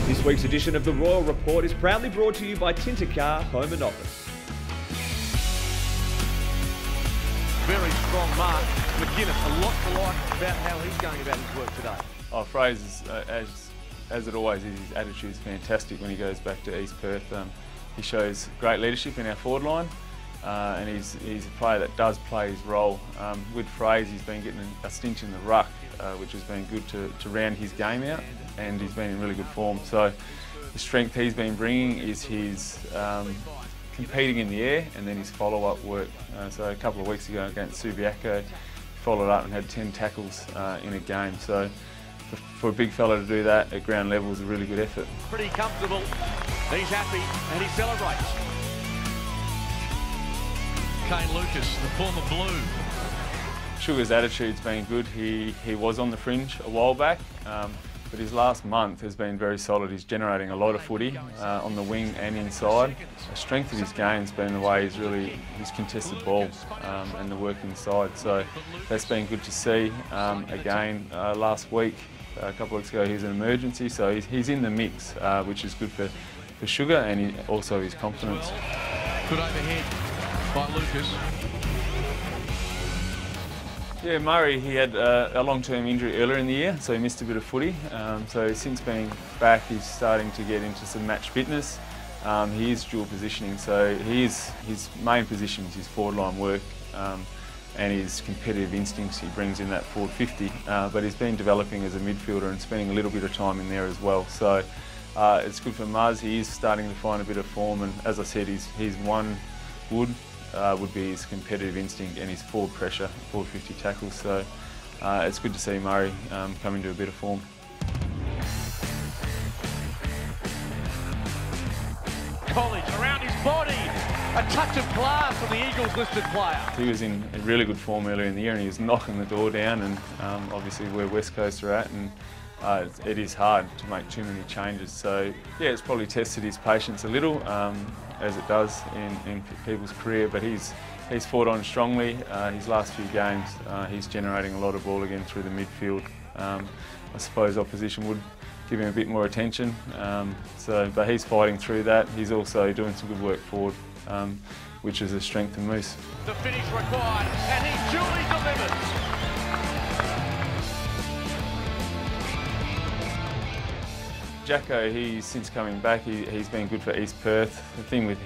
This week's edition of the Royal Report is proudly brought to you by Tinta-car, Home and Office. Very strong mark. McGuinness, a lot to like about how he's going about his work today. Oh, Fraser's, as it always is, his attitude's fantastic when he goes back to East Perth. He shows great leadership in our forward line, and he's a player that does play his role. With Fraser, he's been getting a stint in the ruck, which has been good to round his game out, and he's been in really good form. So the strength he's been bringing is his competing in the air and then his follow-up work. So a couple of weeks ago against Subiaco, he followed up and had 10 tackles in a game. So for a big fella to do that at ground level is a really good effort. Pretty comfortable, he's happy and he celebrates. Kane Lucas, the former Blue. Sugar's attitude's been good. He was on the fringe a while back, but his last month has been very solid. He's generating a lot of footy on the wing and inside. The strength of his game's been the way he's contested ball and the work inside. So that's been good to see. Again, last week, a couple of weeks ago, he was an emergency, so he's in the mix, which is good for Sugar and also his confidence. Good overhead by Lucas. Yeah, Murray, he had a long-term injury earlier in the year, so he missed a bit of footy. So since being back, he's starting to get into some match fitness. He is dual positioning, so his main position is his forward line work and his competitive instincts he brings in that forward 50, but he's been developing as a midfielder and spending a little bit of time in there as well. So it's good for Muzz. He is starting to find a bit of form, and as I said, his one would be his competitive instinct and his forward pressure, forward 50 tackles. So it's good to see Murray come into a bit of form. College around his body, a touch of class from the Eagles listed player. He was in a really good form earlier in the year and he was knocking the door down, and obviously where West Coast are at, and it is hard to make too many changes. So yeah, it's probably tested his patience a little, as it does in people's career, but he's fought on strongly. His last few games, he's generating a lot of ball again through the midfield. I suppose opposition would give him a bit more attention, but he's fighting through that. He's also doing some good work forward, which is a strength of Moose. The finish required, and he duly delivers. Jacko, since coming back, he's been good for East Perth. The thing with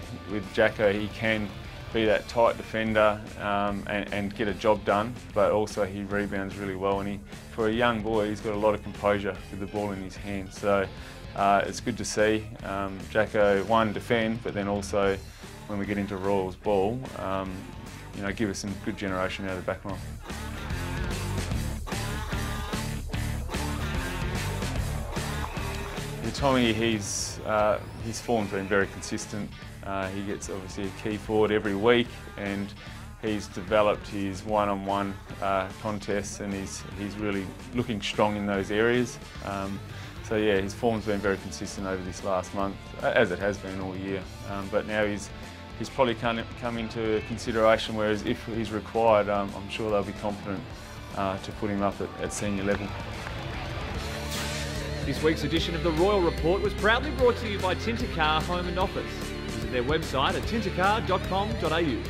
Jacko, he can be that tight defender and get a job done, but also he rebounds really well. And for a young boy, he's got a lot of composure with the ball in his hand. So it's good to see Jacko, one, defend, but then also when we get into Royals ball, give us some good generation out of the back line. Tommy, his form's been very consistent. He gets obviously a key forward every week, and he's developed his one-on-one contests, and he's really looking strong in those areas. So yeah, his form's been very consistent over this last month, as it has been all year. But now he's probably come into consideration, whereas if he's required, I'm sure they'll be confident to put him up at senior level. This week's edition of the Royal Report was proudly brought to you by Tinta-car, Home and Office. Visit their website at tintacar.com.au.